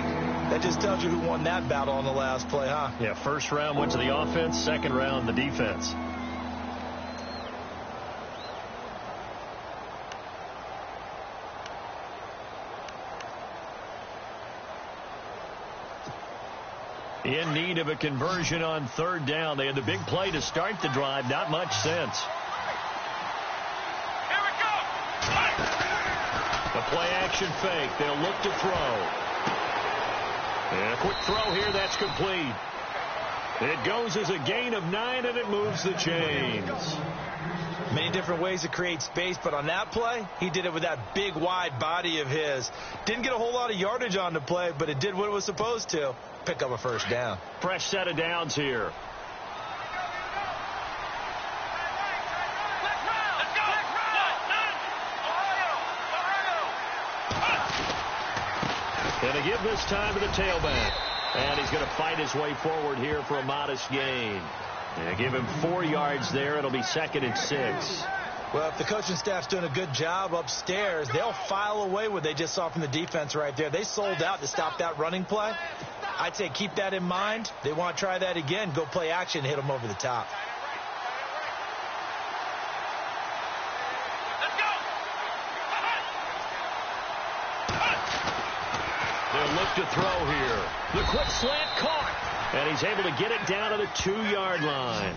[SPEAKER 3] that just tells you who won that battle on the last play, huh?
[SPEAKER 5] Yeah, first round went to the offense, second round the defense. In need of a conversion on third down. They had the big play to start the drive. Not much sense.
[SPEAKER 4] Here we go.
[SPEAKER 2] A play-action fake. They'll look to throw. And a quick throw here. That's complete. It goes as a gain of 9, and it moves the chains.
[SPEAKER 3] Many different ways to create space, but on that play, he did it with that big, wide body of his. Didn't get a whole lot of yardage on the play, but it did what it was supposed to. Pick up a first down.
[SPEAKER 2] Fresh set of downs here. Going to give this time to the tailback. And he's going to fight his way forward here for a modest gain. Yeah, give him 4 yards there. It'll be 2nd and 6.
[SPEAKER 3] Well, if the coaching staff's doing a good job upstairs, they'll file away what they just saw from the defense right there. They sold out to stop that running play. I'd say keep that in mind. They want to try that again. Go play action, hit them over the top.
[SPEAKER 2] They'll look to throw here. The quick slant caught. And he's able to get it down to the 2-yard line.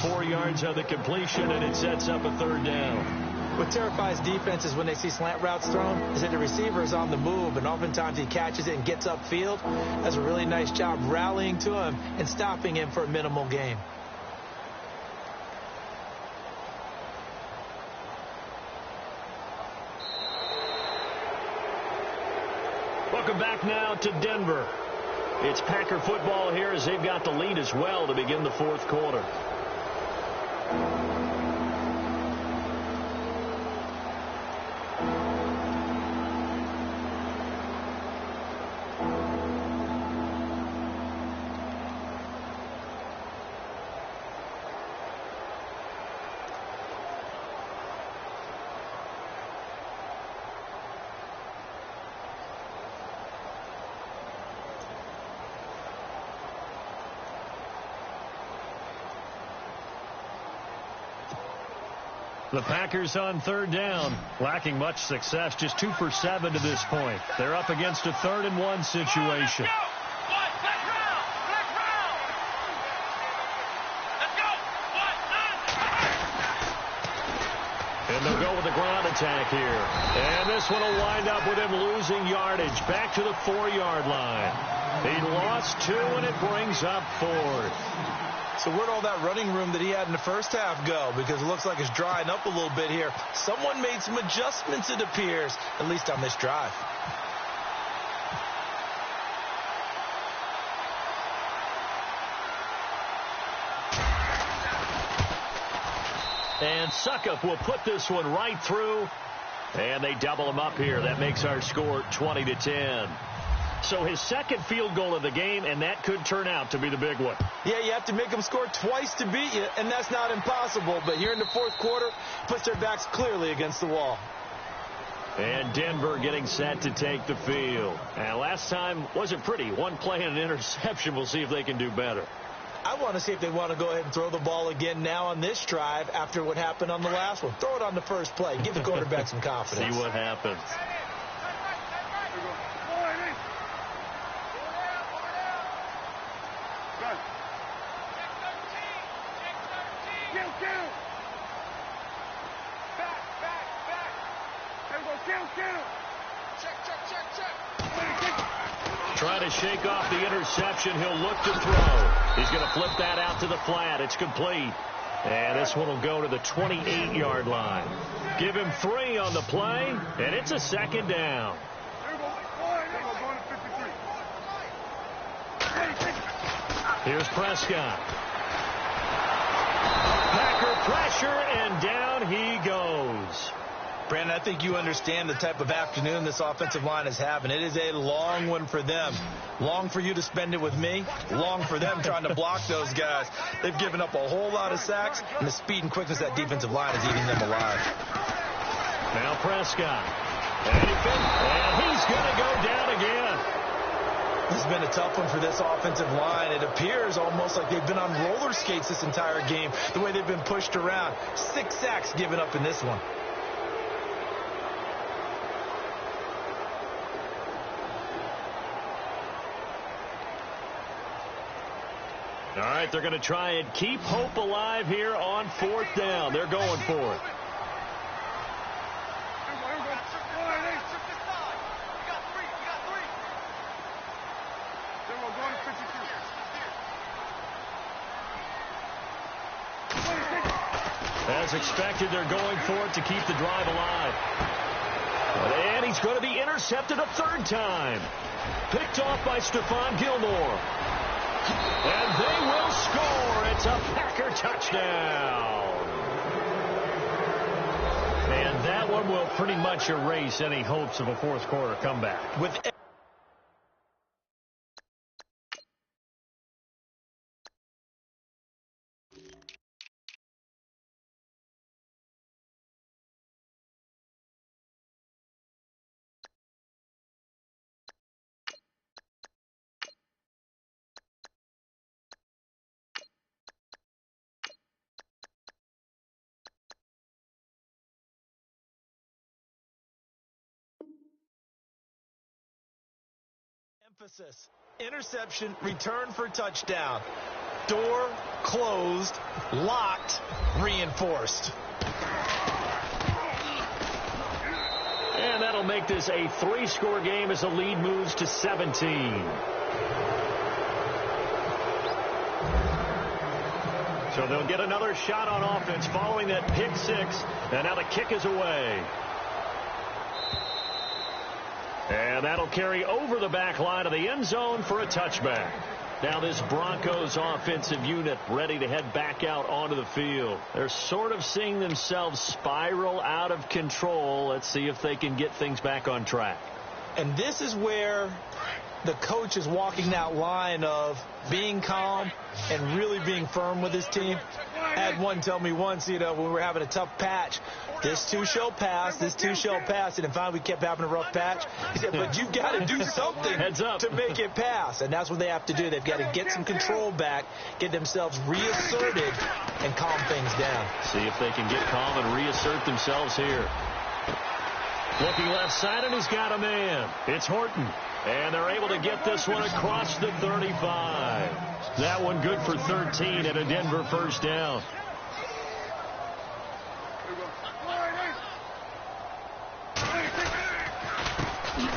[SPEAKER 2] 4 yards on the completion, and it sets up a 3rd down.
[SPEAKER 3] What terrifies defenses when they see slant routes thrown is that the receiver is on the move, and oftentimes he catches it and gets upfield. Does a really nice job rallying to him and stopping him for a minimal gain.
[SPEAKER 2] Welcome back now to Denver. It's Packer football here as they've got the lead as well to begin the 4th quarter. The Packers on 3rd down, lacking much success, just 2 for 7 to this point. They're up against a 3rd and 1 situation. And they'll go with the ground attack here. And this one will wind up with him losing yardage back to the 4-yard line. He lost 2, and it brings up 4th.
[SPEAKER 3] So where'd all that running room that he had in the first half go? Because it looks like it's drying up a little bit here. Someone made some adjustments, it appears, at least on this drive.
[SPEAKER 2] And Suckup will put this one right through. And they double him up here. That makes our score 20-10. So his 2nd field goal of the game, and that could turn out to be the big one.
[SPEAKER 3] Yeah, you have to make them score twice to beat you, and that's not impossible. But here in the 4th quarter, puts their backs clearly against the wall.
[SPEAKER 2] And Denver getting set to take the field. And last time wasn't pretty. 1 play and an interception. We'll see if they can do better.
[SPEAKER 3] I want to see if they want to go ahead and throw the ball again now on this drive after what happened on the last one. Throw it on the first play. Give the quarterback some confidence.
[SPEAKER 2] See what happens. Trying to shake off the interception. He'll look to throw. He's going to flip that out to the flat. It's complete. And this one will go to the 28-yard line. Give him 3 on the play, and it's a 2nd down. Here's Prescott. Packer pressure, and down he goes.
[SPEAKER 3] Brandon, I think you understand the type of afternoon this offensive line is having. It is a long one for them. Long for you to spend it with me. Long for them trying to block those guys. They've given up a whole lot of sacks, and the speed and quickness of that defensive line is eating them alive.
[SPEAKER 2] Now Prescott. And he's going to go down again.
[SPEAKER 3] This has been a tough one for this offensive line. It appears almost like they've been on roller skates this entire game, the way they've been pushed around. 6 sacks given up in this one.
[SPEAKER 2] All right, they're going to try and keep hope alive here on 4th down. They're going for it. As expected, they're going for it to keep the drive alive. And he's going to be intercepted a third time. Picked off by Stephon Gilmore. And they will score. It's a Packer touchdown. And that one will pretty much erase any hopes of a fourth quarter comeback.
[SPEAKER 3] With emphasis, interception, return for touchdown. Door closed, locked, reinforced.
[SPEAKER 2] And that'll make this a 3-score game as the lead moves to 17. So they'll get another shot on offense following that pick six. And now the kick is away. And that'll carry over the back line of the end zone for a touchback. Now this Broncos offensive unit ready to head back out onto the field. They're sort of seeing themselves spiral out of control. Let's see if they can get things back on track.
[SPEAKER 3] And this is where the coach is walking that line of being calm and really being firm with his team. I had one tell me once, when we were having a tough patch, this too shall pass, this too shall pass. And finally we kept having a rough patch. He said, but you've got to do something
[SPEAKER 2] Heads up
[SPEAKER 3] to make it pass. And that's what they have to do. They've got to get some control back, get themselves reasserted, and calm things down.
[SPEAKER 2] See if they can get calm and reassert themselves here. Looking left side, and he's got a man. It's Horton. And they're able to get this one across the 35. That one good for 13 and a Denver first down.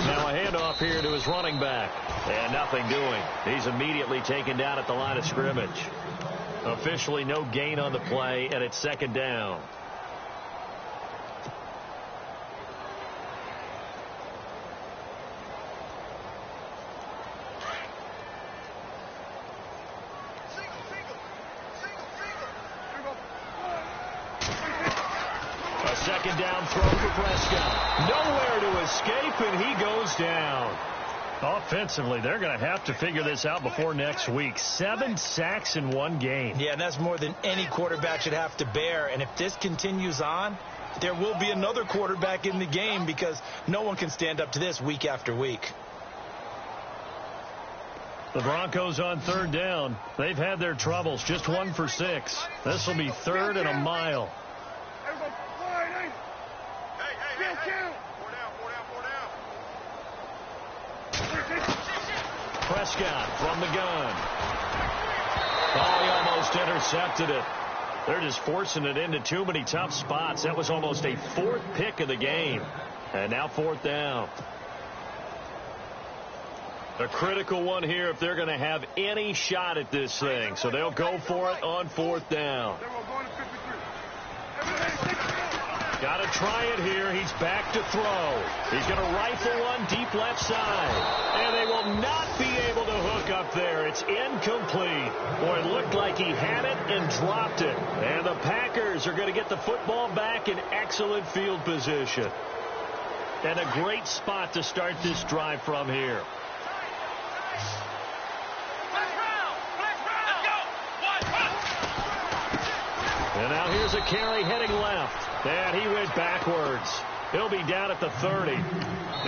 [SPEAKER 2] Now a handoff here to his running back. And nothing doing. He's immediately taken down at the line of scrimmage. Officially no gain on the play, and it's second down. Second down throw for Prescott. Nowhere to escape, and he goes down. Offensively, they're going to have to figure this out before next week. 7 sacks in one game.
[SPEAKER 3] Yeah, and that's more than any quarterback should have to bear. And if this continues on, there will be another quarterback in the game because no one can stand up to this week after week.
[SPEAKER 2] The Broncos on third down. They've had their troubles. Just 1 for 6. This will be third and a mile. Prescott from the gun. Oh, he almost intercepted it. They're just forcing it into too many tough spots. That was almost a 4th pick of the game. And now 4th down. A critical one here if they're going to have any shot at this thing. So they'll go for it on 4th down. Got to try it here. He's back to throw. He's going to rifle one deep left side. And they will not be able to hook up there. It's incomplete. Boy, it looked like he had it and dropped it. And the Packers are going to get the football back in excellent field position. And a great spot to start this drive from here. And now here's a carry heading left. And he went backwards. He'll be down at the 30.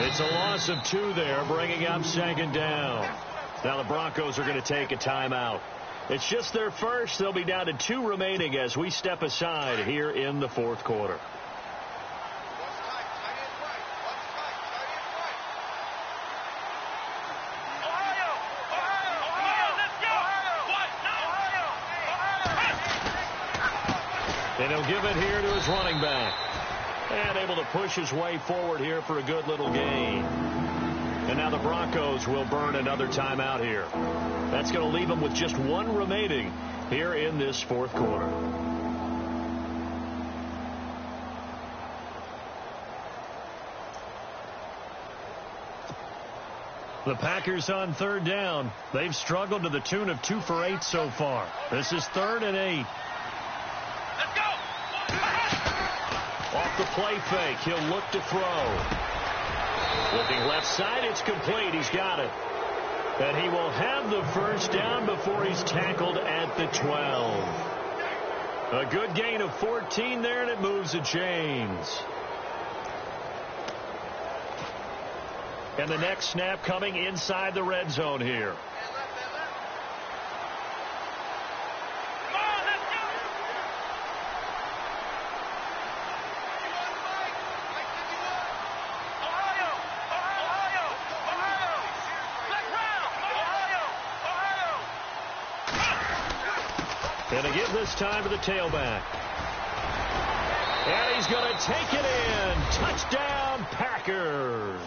[SPEAKER 2] It's a loss of 2 there, bringing up second down. Now the Broncos are going to take a timeout. It's just their first. They'll be down to 2 remaining as we step aside here in the 4th quarter. And he'll give it here to his running back. And able to push his way forward here for a good little gain. And now the Broncos will burn another timeout here. That's going to leave them with just 1 remaining here in this 4th quarter.
[SPEAKER 5] The Packers on third down. They've struggled to the tune of 2 for 8 so far. This is 3rd and 8.
[SPEAKER 4] Let's go.
[SPEAKER 2] Off the play fake, he'll look to throw. Looking left side, it's complete. He's got it. And he will have the first down before he's tackled at the 12. A good gain of 14 there, and it moves the chains. And the next snap coming inside the red zone here. And to give this time to the tailback. And he's going to take it in. Touchdown, Packers.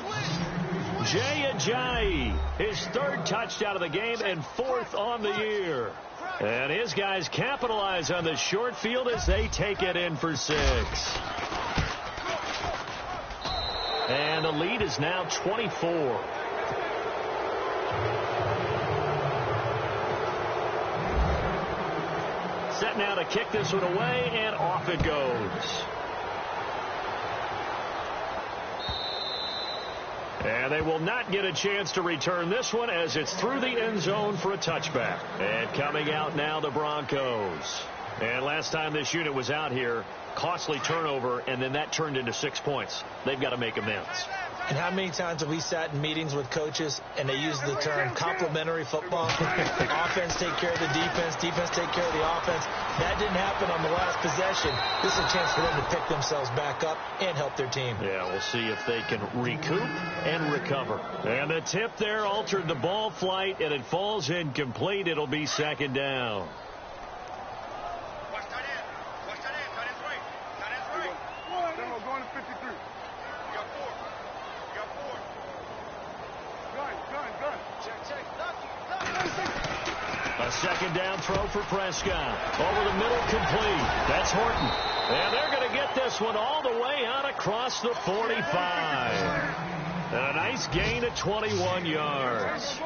[SPEAKER 2] Jay Ajayi, his 3rd touchdown of the game and 4th on the year. And his guys capitalize on the short field as they take it in for 6. And the lead is now 24. Set now to kick this one away, and off it goes. And they will not get a chance to return this one as it's through the end zone for a touchback. And coming out now, the Broncos. And last time this unit was out here, costly turnover, and then that turned into 6 points. They've got to make amends.
[SPEAKER 3] And how many times have we sat in meetings with coaches and they use the term complementary football? Offense take care of the defense, defense take care of the offense. That didn't happen on the last possession. This is a chance for them to pick themselves back up and help their team.
[SPEAKER 2] Yeah, we'll see if they can recoup and recover. And the tip there altered the ball flight, and it falls incomplete. It'll be 2nd down.
[SPEAKER 4] Watch that end. Watch that end. That end's right. That end's right.
[SPEAKER 6] No, going to 53.
[SPEAKER 4] You got 4. You got 4.
[SPEAKER 6] Gun.
[SPEAKER 4] Check.
[SPEAKER 2] A 2nd down throw for Prescott. Over the middle, complete. That's Horton. And they're going to get this one all the way out across the 45. And a nice gain of 21 yards.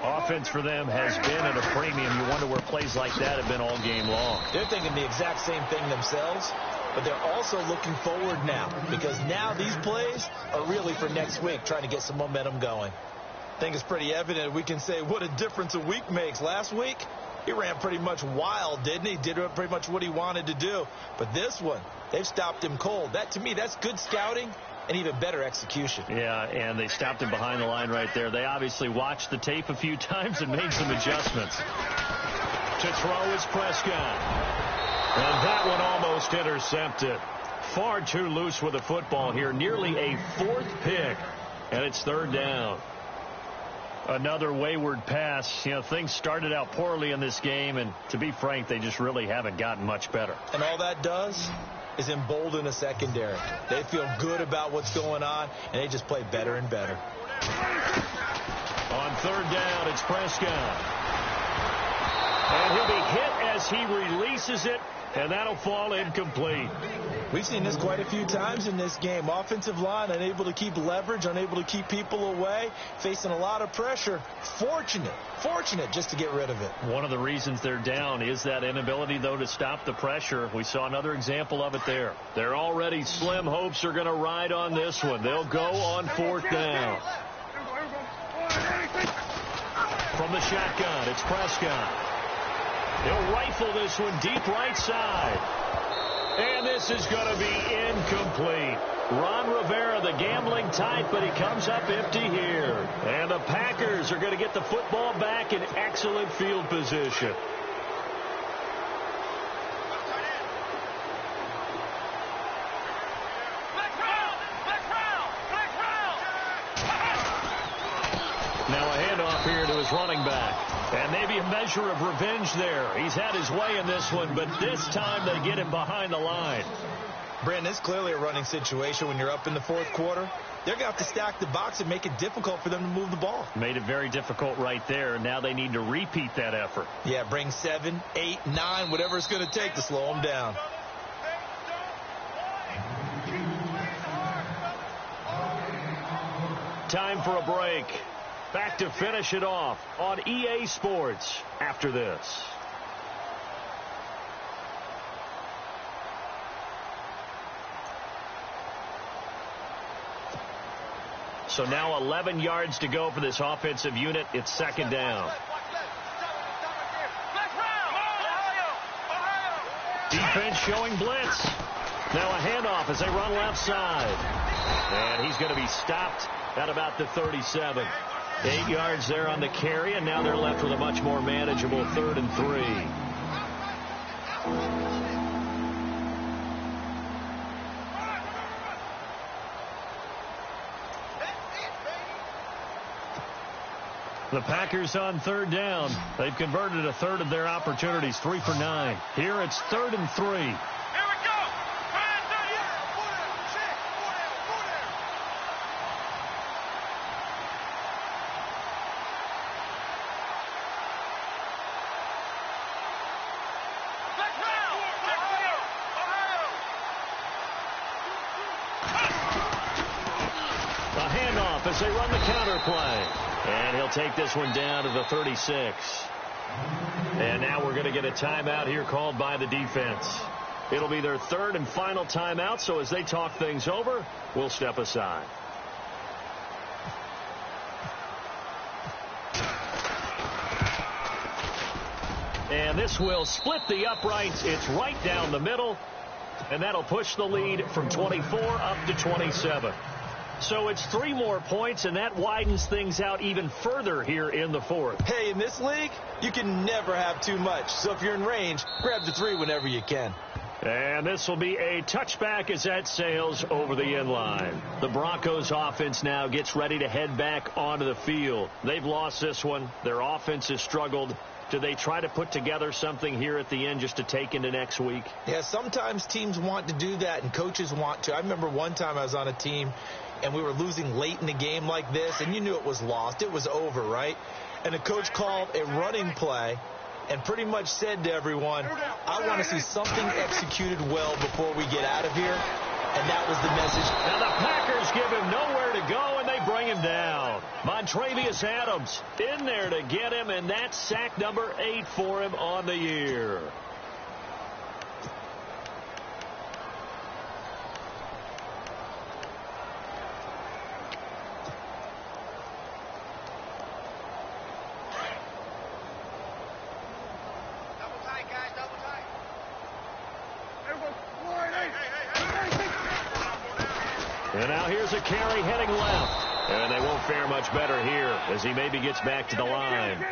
[SPEAKER 5] Offense for them has been at a premium. You wonder where plays like that have been all game long.
[SPEAKER 3] They're thinking the exact same thing themselves, but they're also looking forward now because now these plays are really for next week, trying to get some momentum going. I think it's pretty evident we can say what a difference a week makes. Last week, he ran pretty much wild, didn't he? Did pretty much what he wanted to do. But this one, they've stopped him cold. That, to me, that's good scouting and even better execution.
[SPEAKER 5] Yeah, and they stopped him behind the line right there. They obviously watched the tape a few times and made some adjustments.
[SPEAKER 2] To throw is Prescott. And that one almost intercepted. Far too loose with the football here. Nearly a 4th pick. And it's 3rd down.
[SPEAKER 5] Another wayward pass. You know, things started out poorly in this game, and to be frank, they just really haven't gotten much better.
[SPEAKER 3] And all that does is embolden a secondary. They feel good about what's going on, and they just play better and better.
[SPEAKER 2] On 3rd down, it's Prescott. And he'll be hit as he releases it, and that'll fall incomplete.
[SPEAKER 3] We've seen this quite a few times in this game. Offensive line unable to keep leverage, unable to keep people away, facing a lot of pressure. Fortunate just to get rid of it.
[SPEAKER 5] One of the reasons they're down is that inability, though, to stop the pressure. We saw another example of it there.
[SPEAKER 2] Their already slim hopes are going to ride on this one. They'll go on 4th down. From the shotgun, it's Prescott. He'll rifle this one deep right side. And this is going to be incomplete. Ron Rivera, the gambling type, but he comes up empty here. And the Packers are going to get the football back in excellent field position. Now a handoff here to his running back. And maybe a measure of revenge there. He's had his way in this one, but this time they get him behind the line.
[SPEAKER 3] Brandon, it's clearly a running situation when you're up in the 4th quarter. They're going to have to stack the box and make it difficult for them to move the ball.
[SPEAKER 5] Made it very difficult right there. Now they need to repeat that effort.
[SPEAKER 3] Yeah, bring 7, 8, 9, whatever it's going to take to slow them down.
[SPEAKER 2] Time for a break. Back to finish it off on EA Sports after this. So now 11 yards to go for this offensive unit. It's second down. Defense showing blitz. Now a handoff as they run left side. And he's going to be stopped at about the 37. 8 yards there on the carry, and now they're left with a much more manageable 3rd and 3. The Packers on 3rd down. They've converted a third of their opportunities, 3 for 9. Here it's 3rd and 3. As they run the counter play. And he'll take this one down to the 36. And now we're going to get a timeout here called by the defense. It'll be their 3rd and final timeout, so as they talk things over, we'll step aside. And this will split the uprights. It's right down the middle. And that'll push the lead from 24 up to 27. So it's 3 more points, and that widens things out even further here in the 4th.
[SPEAKER 3] Hey, in this league, you can never have too much. So if you're in range, grab the 3 whenever you can.
[SPEAKER 2] And this will be a touchback as that sails over the end line. The Broncos offense now gets ready to head back onto the field. They've lost this one. Their offense has struggled. Do they try to put together something here at the end just to take into next week?
[SPEAKER 3] Yeah, sometimes teams want to do that, and coaches want to. I remember one time I was on a team, and we were losing late in the game like this, and you knew it was lost. It was over, right? And the coach called a running play and pretty much said to everyone, I want to see something executed well before we get out of here. And that was the message.
[SPEAKER 2] Now the Packers give him nowhere to go, and they bring him down. Montravius Adams in there to get him, and that's sack number 8 for him on the year. And now here's a carry heading left. And they won't fare much better here as he maybe gets back to the line.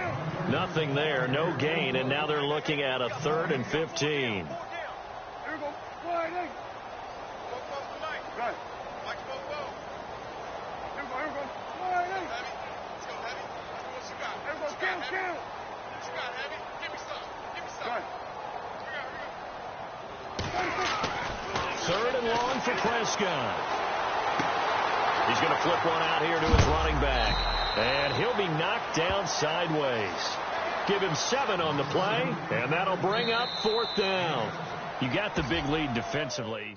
[SPEAKER 2] Nothing there, no gain, and now they're looking at a 3rd and 15. Third and long for Prescott. He's going to flip one out here to his running back. And he'll be knocked down sideways. Give him 7 on the play, and that'll bring up 4th down. You got the big lead defensively.